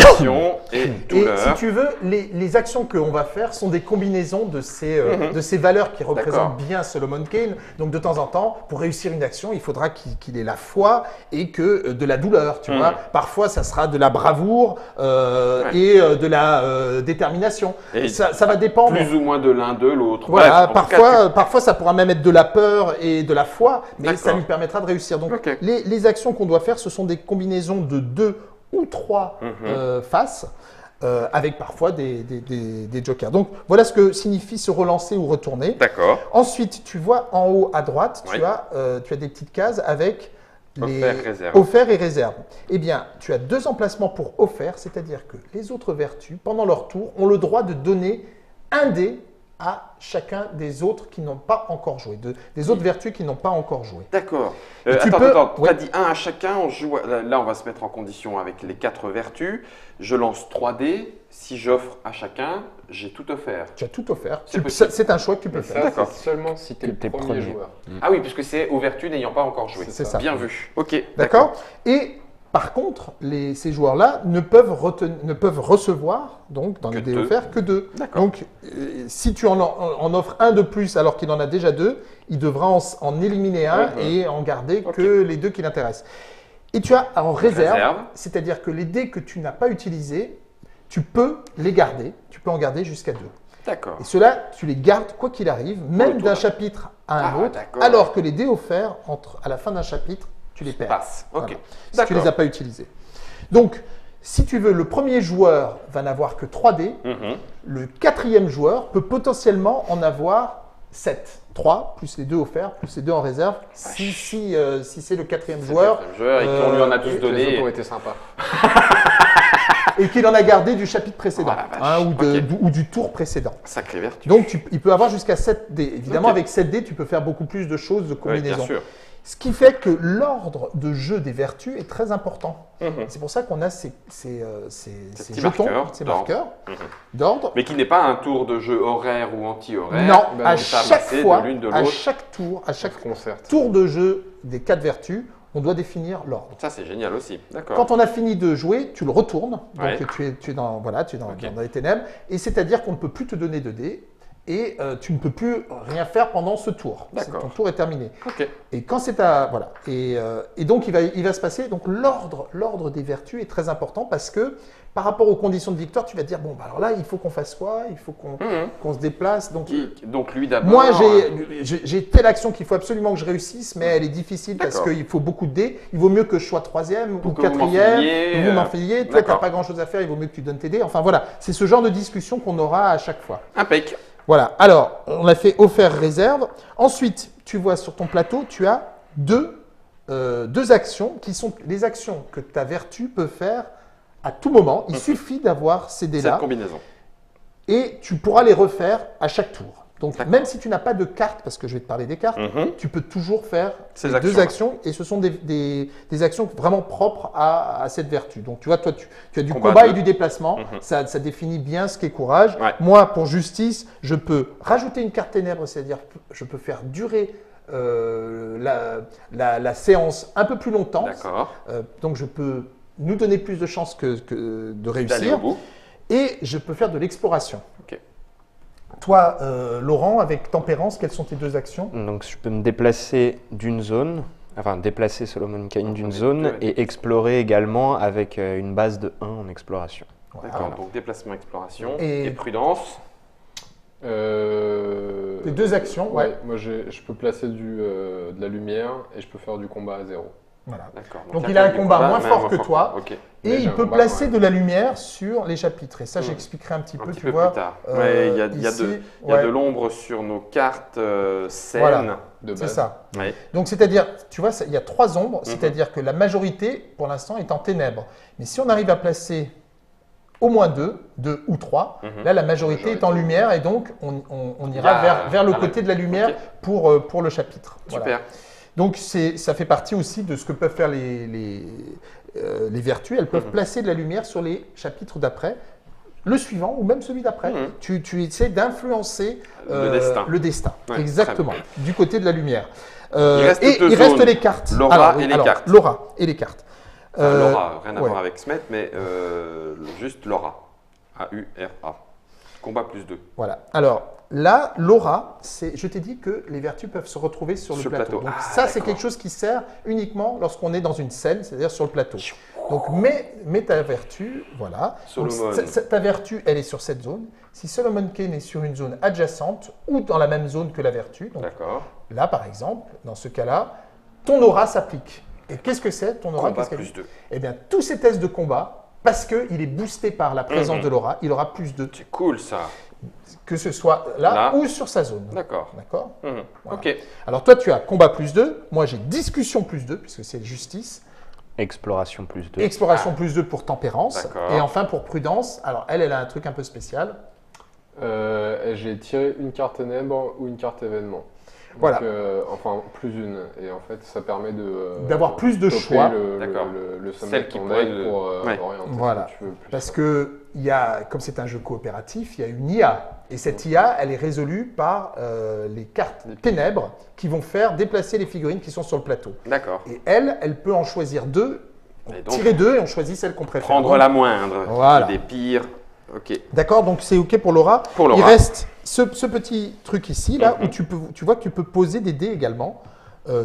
Et si tu veux, les actions qu'on va faire sont des combinaisons de ces valeurs qui représentent bien Solomon Kane. Donc de temps en temps, pour réussir une action, il faudra qu'il ait la foi et que de la douleur. Tu vois, parfois ça sera de la bravoure et de la détermination. Et ça va dépendre. Plus ou moins de l'un de l'autre. Voilà, parfois ça pourra même être de la peur et de la foi, mais ça lui permettra de réussir. Donc les actions qu'on doit faire, ce sont des combinaisons de 2 ou 3 faces, avec parfois des jokers. Donc, voilà ce que signifie se relancer ou retourner. D'accord. Ensuite, tu vois en haut à droite, tu as des petites cases avec les offert et réserve. Eh bien, tu as 2 emplacements pour offert, c'est-à-dire que les autres vertus, pendant leur tour, ont le droit de donner un dé à chacun des autres qui n'ont pas encore joué, des autres vertus qui n'ont pas encore joué. D'accord. Attends, tu as dit un à chacun, on joue, là on va se mettre en condition avec les 4 vertus, je lance 3 dés, si j'offre à chacun, j'ai tout offert. Tu as tout offert, c'est un choix que tu peux faire. D'accord. Seulement si tu es le premier joueur. Ah oui, puisque c'est aux vertus n'ayant pas encore joué. C'est ça. Bien vu. Ok. D'accord. Et par contre, ces joueurs-là ne peuvent recevoir, donc dans les dés offerts, que 2. Donc, si tu en offres un de plus alors qu'il en a déjà 2, il devra en éliminer un et en garder que les 2 qui l'intéressent. Et tu as en réserve, c'est-à-dire que les dés que tu n'as pas utilisés, tu peux les garder. Tu peux en garder jusqu'à 2. D'accord. Et ceux-là, tu les gardes quoi qu'il arrive, même d'un chapitre à un autre, alors que les dés offerts, à la fin d'un chapitre, tu les perds. Voilà, si tu ne les as pas utilisés. Donc, si tu veux, le premier joueur va n'avoir que 3 dés. Le 4e joueur peut potentiellement en avoir 7. 3, plus les 2 offerts, plus les 2 en réserve. Si c'est le 4e joueur. Et qu'on lui en a tous donné. Les autres ont été sympas. Et qu'il en a gardé du chapitre précédent ou du tour précédent. Sacré vertu. Donc, il peut avoir jusqu'à 7 dés. Évidemment, avec 7 dés, tu peux faire beaucoup plus de choses, de combinaisons. Bien sûr. Ce qui fait que l'ordre de jeu des vertus est très important. C'est pour ça qu'on a ces jetons, ces marqueurs d'ordre. Mais qui n'est pas un tour de jeu horaire ou anti-horaire. Non, à chaque fois, à chaque tour de jeu des 4 vertus, on doit définir l'ordre. Ça, c'est génial aussi. D'accord. Quand on a fini de jouer, tu le retournes. Donc, tu es dans les ténèbres. Et c'est-à-dire qu'on ne peut plus te donner de dés. et tu ne peux plus rien faire pendant ce tour. D'accord. Ton tour est terminé. Ok. Et quand c'est voilà. Et donc il va se passer. Donc l'ordre des vertus est très important parce que par rapport aux conditions de victoire, tu vas dire bon bah alors là il faut qu'on fasse quoi? Il faut qu'on se déplace. Donc lui d'abord. moi j'ai telle action qu'il faut absolument que je réussisse, mais elle est difficile parce qu'il faut beaucoup de dés. Il vaut mieux que je sois 3e ou 4e. Vous m'enfiliez. Toi t'as pas grand chose à faire. Il vaut mieux que tu donnes tes dés. Enfin voilà, c'est ce genre de discussion qu'on aura à chaque fois. Impec. Voilà, alors on a fait offert réserve. Ensuite, tu vois sur ton plateau, tu as deux actions qui sont les actions que ta vertu peut faire à tout moment. Il suffit d'avoir ces dés-là. Cette combinaison. Et tu pourras les refaire à chaque tour. Donc même si tu n'as pas de carte, parce que je vais te parler des cartes, tu peux toujours faire ces deux actions. Et ce sont des actions vraiment propres à cette vertu. Donc tu vois, toi tu as du combat et du déplacement. Ça définit bien ce qu'est courage. Ouais. Moi, pour justice, je peux rajouter une carte ténèbres, c'est-à-dire je peux faire durer la séance un peu plus longtemps. D'accord. Donc je peux nous donner plus de chances que de réussir. D'aller au bout. Et je peux faire de l'exploration. Ok. Toi, Laurent, avec tempérance, quelles sont tes deux actions? Donc je peux me déplacer d'une zone, enfin déplacer Solomon Kane d'une zone et explorer également avec une base de 1 en exploration. D'accord, donc déplacement, exploration Et- et prudence. Les deux actions, ouais. Moi, je peux placer de la lumière et je peux faire du combat à 0. Voilà. D'accord. Donc il a un combat moins mais fort que toi. Ok. Et Mais j'ai il un peut combat, placer ouais. de la lumière sur les chapitres. Et ça, j'expliquerai un petit Un peu, petit tu peu vois. plus tard. Ouais, il y a ici, de l'ombre sur nos cartes scènes. Voilà. De C'est base. ça. Ouais. Donc, c'est-à-dire, tu vois, il y a trois ombres, c'est-à-dire que la majorité, pour l'instant, est en ténèbres. Mais si on arrive à placer au moins deux ou trois, là, la majorité est en lumière et donc on ira vers le côté de la lumière pour le chapitre. Super. Voilà. Donc, ça fait partie aussi de ce que peuvent faire les vertus. Elles peuvent placer de la lumière sur les chapitres d'après, le suivant ou même celui d'après. Tu essaies d'influencer le destin. Ouais, exactement, du côté de la lumière. Il reste deux il reste zones. les cartes. L'aura et les cartes. L'aura et les cartes. L'aura, rien à ouais. voir avec Smet, mais juste l'aura. A-U-R-A. Combat plus 2. Voilà. Alors là, l'aura, je t'ai dit que les vertus peuvent se retrouver sur le plateau. Donc ça, c'est quelque chose qui sert uniquement lorsqu'on est dans une scène, c'est-à-dire sur le plateau. Donc mets ta vertu, voilà. Donc, ta vertu, elle est sur cette zone. Si Solomon Kane est sur une zone adjacente ou dans la même zone que la vertu, donc là par exemple, dans ce cas-là, ton aura s'applique. Et qu'est-ce que c'est ton aura? Combat plus 2. Eh bien, tous ces tests de combat, parce qu'il est boosté par la présence de l'aura, il aura plus 2. C'est cool ça. Que ce soit là ou sur sa zone. D'accord. D'accord. Voilà. Ok. Alors toi, tu as combat plus 2. Moi, j'ai discussion plus 2, puisque c'est justice. Exploration plus 2. Exploration plus 2 pour tempérance. D'accord. Et enfin, pour prudence, alors elle a un truc un peu spécial. J'ai tiré une carte ténèbres ou une carte événement. Donc, Voilà. Enfin, plus une. Et en fait, ça permet d'avoir plus de choix. Le sommet Celle de qui ton pourrait deck pour orienter Voilà. ce que tu veux plus. Parce que comme c'est un jeu coopératif, il y a une IA. Et cette IA, elle est résolue par les cartes ténèbres qui vont faire déplacer les figurines qui sont sur le plateau. D'accord. Et elle peut en choisir 2, tirer 2 et on choisit celle qu'on préfère. Prendre la moindre. Voilà. Des pires. Ok. D'accord, donc c'est OK pour l'aura. Pour l'aura. Il reste ce petit truc ici, là, où tu vois que tu peux poser des dés également.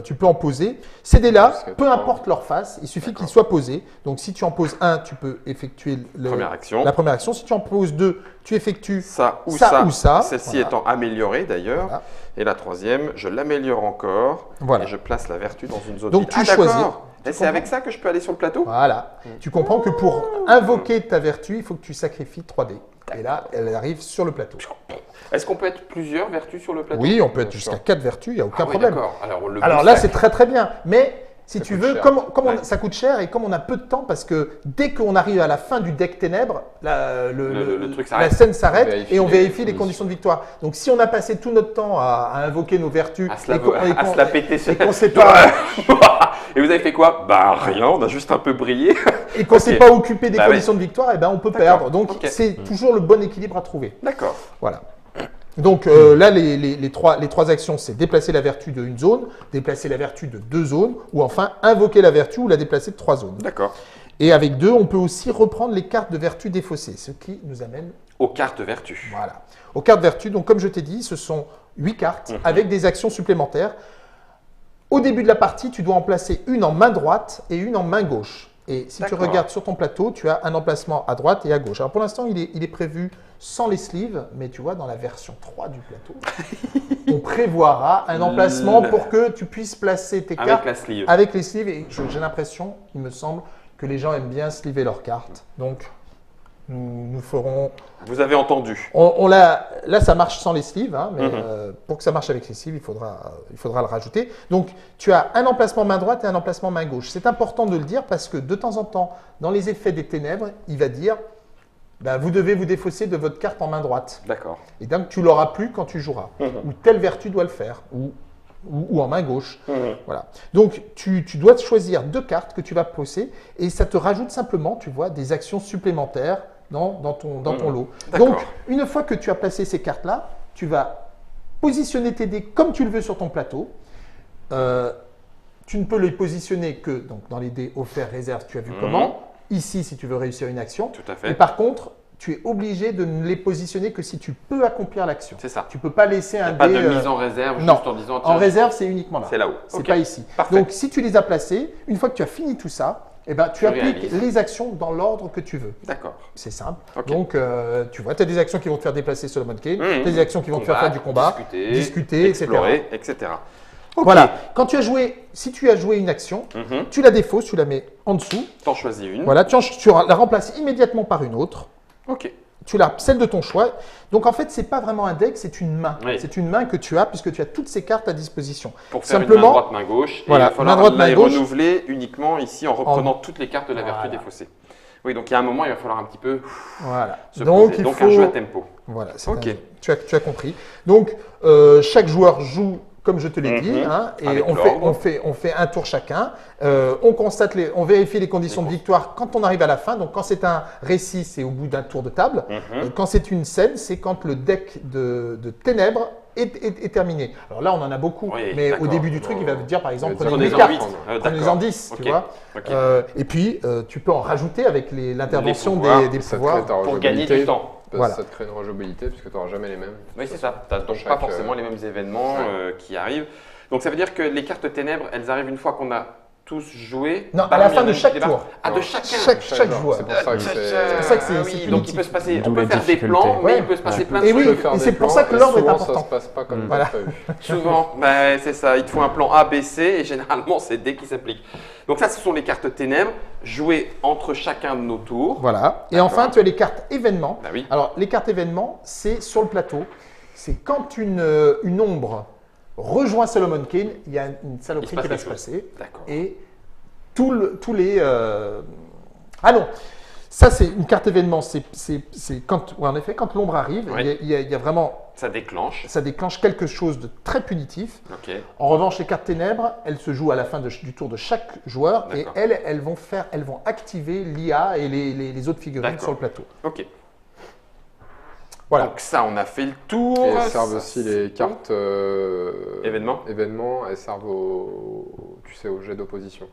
Tu peux en poser. Ces dés-là, peu importe leur face, il suffit qu'ils soient posés. Donc si tu en poses un, tu peux effectuer la première action. Si tu en poses 2, tu effectues ça ou ça. Celle-ci étant améliorée d'ailleurs. Voilà. Et la troisième, je l'améliore encore. Voilà. Et je place la vertu dans une zone. Donc tu choisis. Et c'est avec ça que je peux aller sur le plateau? Voilà. Tu comprends que pour invoquer ta vertu, il faut que tu sacrifies 3 dés. Et là, elle arrive sur le plateau. Est-ce qu'on peut être plusieurs vertus sur le plateau? Oui, on peut être jusqu'à 4 vertus, il n'y a aucun problème. D'accord. Alors là, c'est très très bien. Mais si tu veux, ça coûte cher et comme on a peu de temps, parce que dès qu'on arrive à la fin du deck ténèbres, la scène s'arrête et on vérifie les conditions de victoire. Donc si on a passé tout notre temps à invoquer nos vertus à se la péter et qu'on ne sait pas... Et vous avez fait quoi? Bah rien, on a juste un peu brillé. Et qu'on ne s'est pas occupé des conditions de victoire, on peut perdre. Donc c'est toujours le bon équilibre à trouver. D'accord. Voilà. Donc là, les trois actions, c'est déplacer la vertu d'une zone, déplacer la vertu de 2 zones, ou enfin invoquer la vertu ou la déplacer de 3 zones. D'accord. Et avec 2, on peut aussi reprendre les cartes de vertu défaussées, ce qui nous amène aux cartes vertus. Voilà. Aux cartes vertus, donc comme je t'ai dit, ce sont 8 cartes avec des actions supplémentaires. Au début de la partie, tu dois en placer une en main droite et une en main gauche. Et si tu regardes sur ton plateau, tu as un emplacement à droite et à gauche. Alors pour l'instant, il est prévu sans les sleeves, mais tu vois, dans la version 3 du plateau, on prévoira un emplacement pour que tu puisses placer tes cartes avec les sleeves. Et j'ai l'impression, il me semble, que les gens aiment bien sleever leurs cartes. Donc, nous ferons… Vous avez entendu. Là, ça marche sans les sleeves, hein, mais pour que ça marche avec les sleeves, il faudra le rajouter. Donc, tu as un emplacement main droite et un emplacement main gauche. C'est important de le dire parce que de temps en temps, dans les effets des ténèbres, il va dire vous devez vous défausser de votre carte en main droite. D'accord. Et donc, tu l'auras plus quand tu joueras. Ou telle vertu doit le faire. Ou en main gauche. Voilà. Donc, tu dois choisir 2 cartes que tu vas poser et ça te rajoute simplement, tu vois, des actions supplémentaires dans ton lot. Donc, une fois que tu as placé ces cartes-là, tu vas positionner tes dés comme tu le veux sur ton plateau. Tu ne peux les positionner que donc, dans les dés offerts, réserve, tu as vu comment. Ici, si tu veux réussir une action. Tout à fait. Et par contre, tu es obligé de ne les positionner que si tu peux accomplir l'action. C'est ça. Tu ne peux pas laisser un dé… Pas de mise en réserve non. juste en disant… En réserve, c'est uniquement là. C'est là-haut. C'est pas ici. Parfait. Donc, si tu les as placés, une fois que tu as fini tout ça, tu appliques les actions dans l'ordre que tu veux. D'accord. C'est simple. Donc, tu vois, tu as des actions qui vont te faire déplacer Solomon Kane, tu as des actions qui vont te faire du combat, discuter, explorer, etc. Okay. Voilà. Si tu as joué une action, tu la défausses, tu la mets en dessous. T'en choisis une. Voilà, tu la remplaces immédiatement par une autre. Ok. Celle de ton choix. Donc en fait, c'est pas vraiment un deck, c'est une main. Oui. C'est une main que tu as puisque tu as toutes ces cartes à disposition. Pour faire une main droite, main gauche. Voilà, et il va falloir main droite, main gauche. renouveler uniquement ici en reprenant toutes les cartes de la vertu défaussée. Oui, donc il y a un moment, il va falloir un petit peu se poser. Donc un jeu à tempo. Voilà, tu as compris. Donc chaque joueur joue comme je te l'ai dit, et on fait un tour chacun. On vérifie les conditions de victoire quand on arrive à la fin. Donc, quand c'est un récit, c'est au bout d'un tour de table. Quand c'est une scène, c'est quand le deck de ténèbres est terminé. Alors là, on en a beaucoup, mais au début du truc, il va te dire, par exemple, prenez 8 cartes, prenez-en 10, tu vois. Et puis, tu peux en rajouter avec l'intervention des pouvoirs pour gagner du temps. Ça te crée une rejouabilité puisque tu n'auras jamais les mêmes. Oui, c'est ça. Tu n'as donc pas forcément les mêmes événements qui arrivent. Donc ça veut dire que les cartes ténèbres, elles arrivent une fois qu'on a tous joué. Non, à la fin de chaque tour. Ah, de chacun. Chaque joueur. C'est pour ça que c'est donc il peut se passer, on peut faire des plans, mais il peut se passer plein de choses. Et oui, et c'est pour ça que l'ordre est important. Ça se passe pas comme prévu. Souvent, c'est ça. Il te faut un plan A, B, C et généralement c'est D qui s'applique. Donc ça, ce sont les cartes ténèbres jouées entre chacun de nos tours. Voilà. Et enfin, tu as les cartes événements. Bah oui. Alors, les cartes événements, c'est sur le plateau. C'est quand une ombre rejoint Solomon Kane, il y a une saloperie qui va se passer. D'accord. Et tous les… Ah non, ça c'est une carte événement. C'est quand, en effet, quand l'ombre arrive, il y a vraiment… Ça déclenche quelque chose de très punitif. Okay. En revanche, les cartes ténèbres, elles se jouent à la fin du tour de chaque joueur et elles vont activer l'IA et les autres figurines sur le plateau. Ok. Voilà. Donc ça, on a fait le tour. Et elles servent aussi les cartes événements, elles servent au jet d'opposition.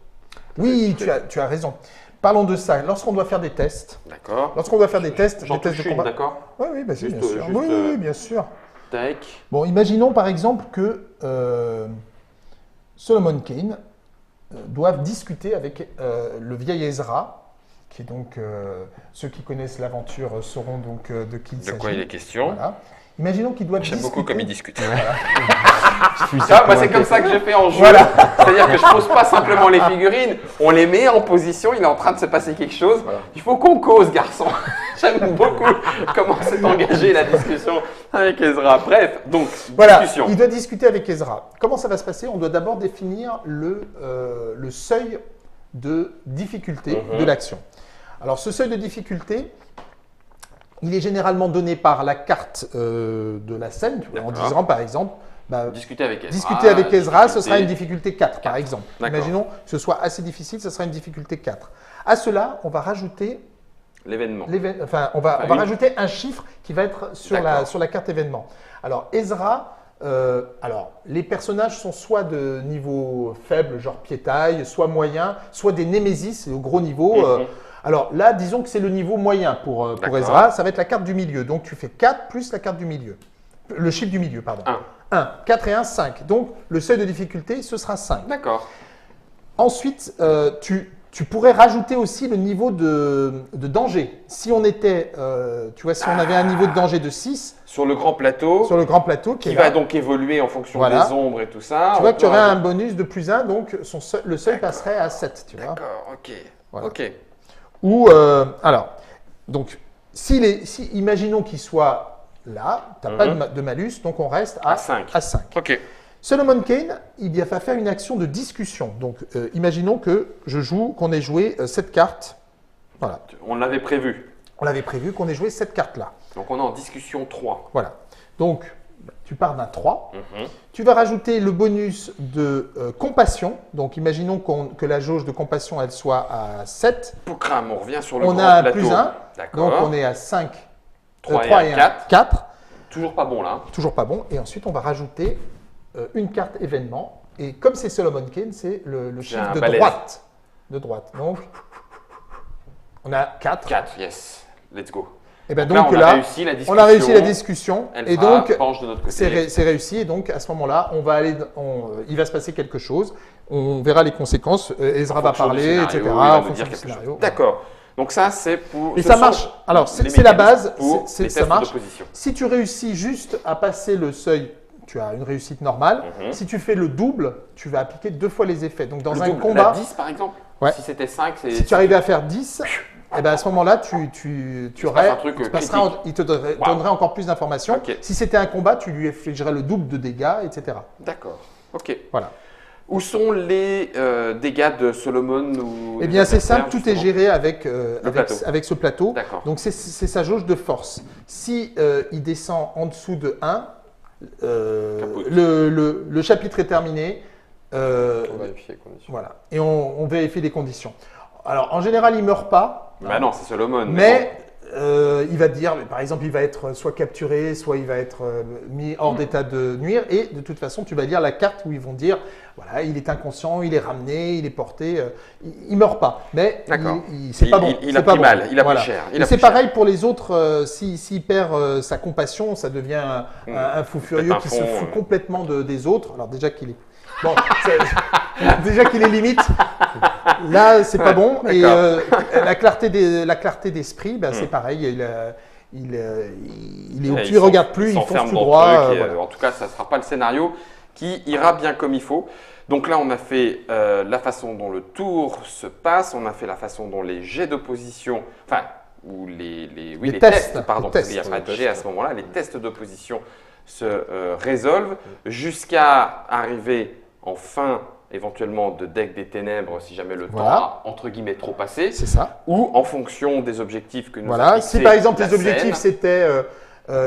Oui, tu as raison. Parlons de ça. Lorsqu'on doit faire des tests. D'accord. Lorsqu'on doit faire des tests de combat. D'accord. Oui, bien sûr. Oui, bien sûr. Tac. Bon, imaginons par exemple que Solomon Kane doivent discuter avec le vieil Ezra, qui est donc ceux qui connaissent l'aventure sauront donc de qui il s'agit. De quoi il est question. Voilà. Imaginons qu'il doit discuter. J'aime beaucoup comme il discute. Voilà. C'est comme ça que je fais en jeu. Voilà. C'est-à-dire que je ne pose pas simplement les figurines, on les met en position, il est en train de se passer quelque chose. Voilà. Il faut qu'on cause, garçon. J'aime beaucoup comment s'est engagée la discussion avec Ezra. Bref, donc, discussion. Il doit discuter avec Ezra. Comment ça va se passer? On doit d'abord définir le seuil de difficulté de l'action. Alors, ce seuil de difficulté, il est généralement donné par la carte de la scène, en disant par exemple, discuter avec Ezra, ce sera une difficulté 4 par exemple. Imaginons que ce soit assez difficile, ce sera une difficulté 4. À cela, on va rajouter l'événement. On va rajouter un chiffre qui va être sur la carte événement. Alors Ezra, les personnages sont soit de niveau faible, genre pied-taille, soit moyen, soit des némésis au gros niveau. Alors là, disons que c'est le niveau moyen pour Ezra. Ça va être la carte du milieu. Donc tu fais 4 plus la carte du milieu. Le chiffre du milieu, pardon. 1. 4 et 1, 5. Donc le seuil de difficulté, ce sera 5. D'accord. Ensuite, tu pourrais rajouter aussi le niveau de danger. Si on était, tu vois, si on avait un niveau de danger de 6. Sur le grand plateau. Sur le grand plateau. Qui va donc évoluer en fonction des ombres et tout ça. Tu vois que tu aurais un bonus de plus 1, donc le seuil passerait à 7, tu vois. D'accord, ok. Voilà. Ok. Ou, alors, donc, imaginons qu'il soit là, tu n'as pas de malus, donc on reste à 5. Ok. Solomon Kane, il va faire une action de discussion. Donc, imaginons qu'on ait joué cette carte. Voilà. On l'avait prévu. On l'avait prévu qu'on ait joué cette carte-là. Donc, on est en discussion 3. Voilà. Donc, tu pars d'un 3. Tu vas rajouter le bonus de compassion. Donc, imaginons que la jauge de compassion, elle soit à 7. Poukram, on revient sur le grand plateau. On a plus 1. Donc, on est à 5. 3 et 4. Toujours pas bon, là. Toujours pas bon. Et ensuite, on va rajouter une carte événement. Et comme c'est Solomon Kane, c'est le chiffre de droite. De droite. Donc, on a 4. 4, yes. Let's go. Et ben donc là, on a réussi la discussion. Et donc, penche de notre côté. C'est réussi. Et donc, à ce moment-là, il va se passer quelque chose. On verra les conséquences. Ezra va parler, etc. En fonction du scénario. D'accord. Donc ça, c'est pour... Et ça marche. Alors, c'est la base. Ça marche. Si tu réussis juste à passer le seuil, tu as une réussite normale. Si tu fais le double, tu vas appliquer 2 fois les effets. Donc, dans un combat... 10, par exemple. Si c'était 5, c'est... Si tu arrivais à faire 10... Et ben à ce moment-là, il te donnerait encore plus d'informations. Okay. Si c'était un combat, tu lui infligerais le double de dégâts, etc. D'accord. Ok. Voilà. Où sont les dégâts de Solomon ou Eh bien, c'est simple, tout est géré avec ce plateau. Donc, c'est sa jauge de force. Si il descend en dessous de 1, le chapitre est terminé. On vérifie les conditions. Voilà. Et on vérifie les conditions. Alors, en général, il ne meurt pas. Bah non, c'est Solomon. Mais il va dire, par exemple, il va être soit capturé, soit il va être mis hors d'état de nuire. Et de toute façon, tu vas lire la carte où ils vont dire, voilà, il est inconscient, il est ramené, il est porté. Il ne meurt pas. Mais c'est pas bon. Il a pris mal, il a pris cher. C'est pareil pour les autres. S'il perd sa compassion, ça devient un fou furieux qui se fout complètement des autres. Alors déjà qu'il est... Bon, déjà qu'il est limite, là c'est pas bon. Et la clarté d'esprit, c'est pareil. Il est au-dessus, il regarde plus, il fonce tout droit. En tout cas, ça ne sera pas le scénario qui ira bien comme il faut. Donc là, on a fait la façon dont le tour se passe, on a fait la façon dont les jets d'opposition, enfin, ou les tests, pardon, il n'y a pas de jet à ce moment-là, les tests d'opposition se résolvent jusqu'à arriver en fin éventuellement de deck des ténèbres si jamais le temps a entre guillemets trop passé. C'est ça. Ou en fonction des objectifs que nous avons fixés. Si par exemple les objectifs c'était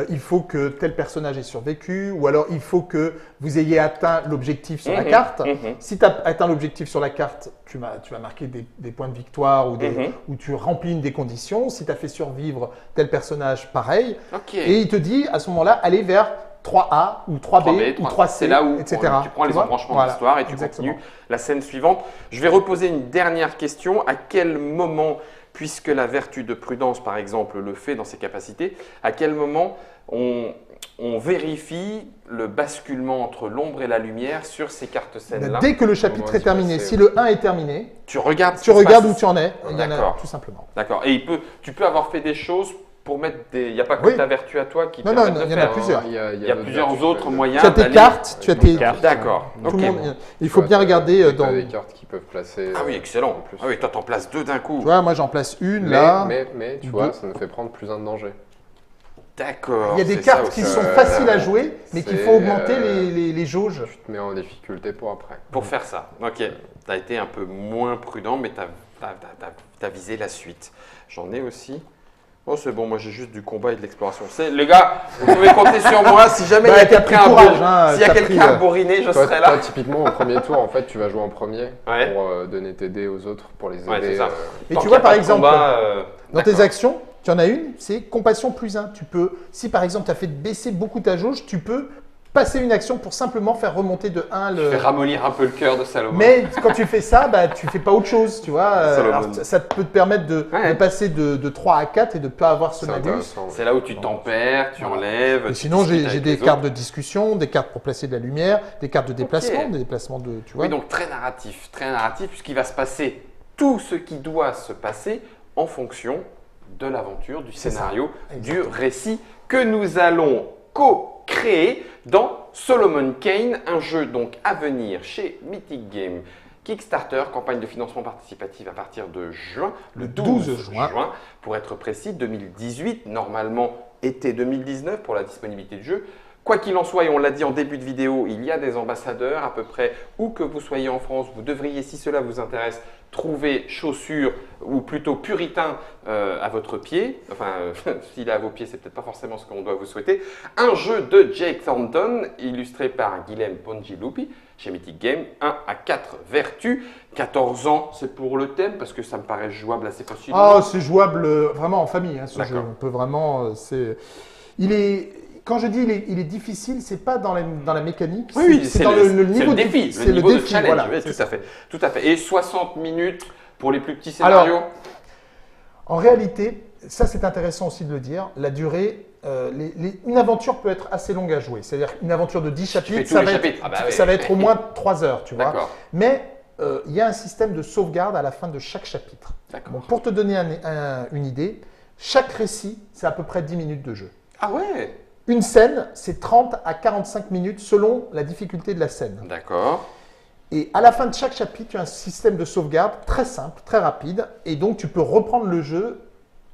il faut que tel personnage ait survécu ou alors il faut que vous ayez atteint l'objectif sur la carte. Si tu as atteint l'objectif sur la carte, tu vas marquer des points de victoire ou tu remplis une des conditions. Si tu as fait survivre tel personnage, pareil. Et il te dit à ce moment-là, allez vers 3A ou 3B ou 3C, c'est là où etc. Tu prends les embranchements de l'histoire et tu continues la scène suivante. Je vais reposer une dernière question. À quel moment, puisque la vertu de prudence, par exemple, le fait dans ses capacités, à quel moment on vérifie le basculement entre l'ombre et la lumière sur ces cartes scènes-là? Dès que le chapitre est terminé, si le 1 est terminé, tu regardes où tu en es, tout simplement. D'accord. Et tu peux avoir fait des choses pour mettre des... Il n'y a pas que ta vertu à toi qui permet de faire. Il y en a plusieurs. Il y a plusieurs autres moyens. Tu as tes cartes, tu as tes cartes. D'accord. Il faut bien regarder dans... des cartes qui peuvent placer... Ah oui, excellent. Ah oui, toi, t'en places 2 d'un coup. Tu vois, moi, j'en place une là. Mais tu vois, ça me fait prendre plus 1 de danger. D'accord. Il y a des cartes qui sont faciles à jouer, mais qu'il faut augmenter les jauges. Tu te mets en difficulté pour après. Pour faire ça. Ok. Tu as été un peu moins prudent, mais tu as visé la suite. J'en ai aussi. Oh, c'est bon, moi j'ai juste du combat et de l'exploration. Les gars, vous pouvez compter sur moi. Si jamais il y a quelqu'un à bourriner, je serai là. Toi, typiquement, au premier tour, en fait, tu vas jouer en premier pour donner tes dés aux autres, pour les aider. Et tu vois, par exemple, dans tes actions, tu en as une, c'est compassion plus 1. Tu peux, si par exemple tu as fait baisser beaucoup ta jauge, tu peux passer une action pour simplement faire remonter de 1 Tu fais ramollir un peu le cœur de Salomon. Mais quand tu fais ça, bah, tu fais pas autre chose, tu vois. Alors, ça peut te permettre de passer de 3 à 4 et de ne pas avoir ce malus. C'est là où tu tempères, tu enlèves. Et sinon, j'ai des cartes de discussion, des cartes pour placer de la lumière, des cartes de déplacement, des déplacements de, tu vois. Oui, donc très narratif, puisqu'il va se passer tout ce qui doit se passer en fonction de l'aventure, du scénario, du récit que nous allons co-créer dans Solomon Kane, un jeu donc à venir chez Mythic Game Kickstarter, campagne de financement participatif à partir de juin, le 12 juin, pour être précis, 2018, normalement été 2019 pour la disponibilité du jeu. Quoi qu'il en soit, et on l'a dit en début de vidéo, il y a des ambassadeurs à peu près où que vous soyez en France. Vous devriez, si cela vous intéresse, trouver chaussures ou plutôt puritain à votre pied. Enfin, s'il est à vos pieds, c'est peut-être pas forcément ce qu'on doit vous souhaiter. Un jeu de Jake Thornton, illustré par Guilhem Pongilupi chez Mythic Game, 1 à 4 vertus. 14 ans, c'est pour le thème parce que ça me paraît jouable assez facilement. Ah, c'est jouable vraiment en famille, hein, ce jeu. On peut vraiment. Quand je dis il est difficile, c'est pas dans la mécanique, c'est dans le niveau de défi, c'est le défi, challenge. voilà, Oui, tout à fait. Et 60 minutes pour les plus petits scénarios. Alors, en réalité, ça c'est intéressant aussi de le dire, la durée, une aventure peut être assez longue à jouer. C'est-à-dire une aventure de 10 chapitres, ça va être au moins 3 heures, tu vois. Mais il y a un système de sauvegarde à la fin de chaque chapitre. Bon, pour te donner une idée, chaque récit, c'est à peu près 10 minutes de jeu. Ah ouais. Une scène, c'est 30 à 45 minutes selon la difficulté de la scène. D'accord. Et à la fin de chaque chapitre, tu as un système de sauvegarde très simple, très rapide. Et donc, tu peux reprendre le jeu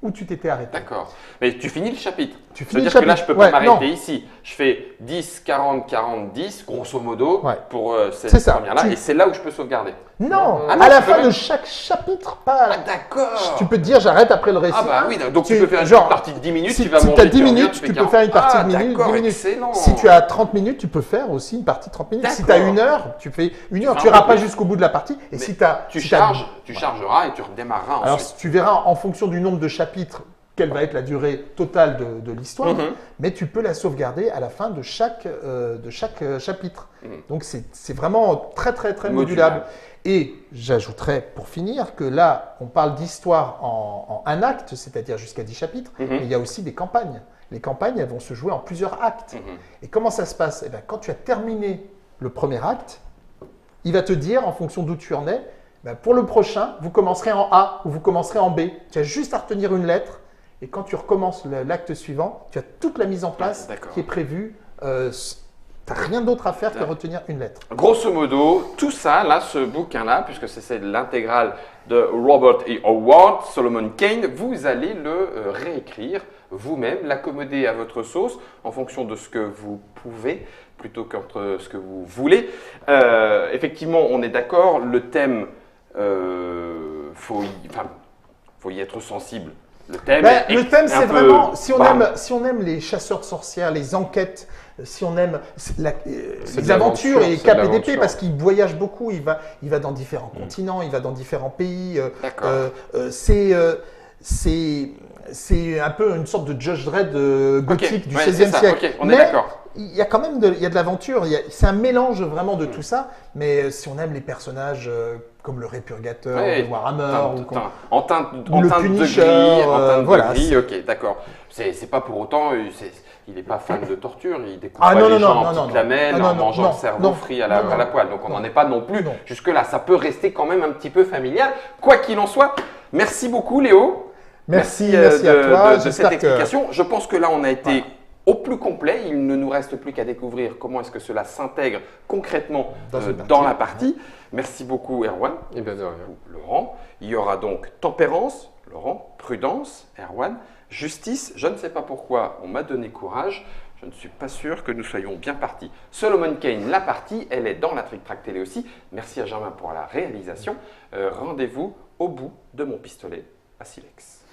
où tu t'étais arrêté. D'accord. Mais tu finis le chapitre. Tu finis le chapitre. Que là, je ne peux pas m'arrêter non. ici. Je fais 10, 40, 40, 10, grosso modo, pour cette première-là. Et c'est là où je peux sauvegarder. Non, à la fin de chaque chapitre, pas. Ah, d'accord. Tu peux te dire, j'arrête après le récit. Ah, bah oui, donc tu peux faire une partie de 10 minutes, tu vas manger. Si tu as 10 minutes, tu peux faire une partie de 10 minutes. Excellent. Si tu as 30 minutes, tu peux faire aussi une partie de 30 minutes. Si tu as 1 heure, tu fais 1 heure. Tu n'iras pas jusqu'au bout de la partie. Et si tu chargeras et tu redémarreras ensuite. Alors, tu verras en fonction du nombre de chapitres quelle va être la durée totale de l'histoire, mais tu peux la sauvegarder à la fin de chaque chapitre. Donc, c'est vraiment très, très, très modulable. Et j'ajouterais, pour finir, que là, on parle d'histoire en un acte, c'est-à-dire jusqu'à 10 chapitres, mais il y a aussi des campagnes. Les campagnes, elles vont se jouer en plusieurs actes. Et comment ça se passe? Eh bien, quand tu as terminé le premier acte, il va te dire, en fonction d'où tu en es, ben, pour le prochain, vous commencerez en A ou vous commencerez en B. Tu as juste à retenir une lettre. Et quand tu recommences l'acte suivant, tu as toute la mise en place qui est prévue. Tu n'as rien d'autre à faire que retenir une lettre. Grosso modo, tout ça, là, ce bouquin-là, puisque c'est l'intégrale de Robert E. Howard, Solomon Kane, vous allez le réécrire vous-même, l'accommoder à votre sauce en fonction de ce que vous pouvez plutôt qu'entre ce que vous voulez. Effectivement, on est d'accord, le thème, faut y être sensible. Le thème, c'est vraiment, si on aime les chasseurs de sorcières, les enquêtes, si on aime les aventures et les capes et d'épée, parce qu'il voyage beaucoup, il va dans différents continents, il va dans différents pays. C'est un peu une sorte de Judge Dredd gothique du XVIe siècle. On est d'accord. Il y a quand même de l'aventure, c'est un mélange vraiment de tout ça, mais si on aime les personnages comme le Répurgateur de Warhammer en teinte le Punisher, de gris, ok, d'accord. C'est pas pour autant, il n'est pas fan de torture, il découpe pas les gens en petites lamelles en mangeant le cerveau frit à la poêle, donc on n'en est pas non plus jusque-là, ça peut rester quand même un petit peu familial. Quoi qu'il en soit, merci beaucoup Léo. Merci à toi de cette explication. Je pense que là, on a été au plus complet. Il ne nous reste plus qu'à découvrir comment est-ce que cela s'intègre concrètement dans la partie. Merci beaucoup, Erwan. Et bien de rien. Laurent. Il y aura donc tempérance, Laurent, prudence, Erwan, justice. Je ne sais pas pourquoi on m'a donné courage. Je ne suis pas sûr que nous soyons bien partis. Solomon Kane, la partie, elle est dans la Trick Track Télé aussi. Merci à Germain pour la réalisation. Rendez-vous au bout de mon pistolet à silex.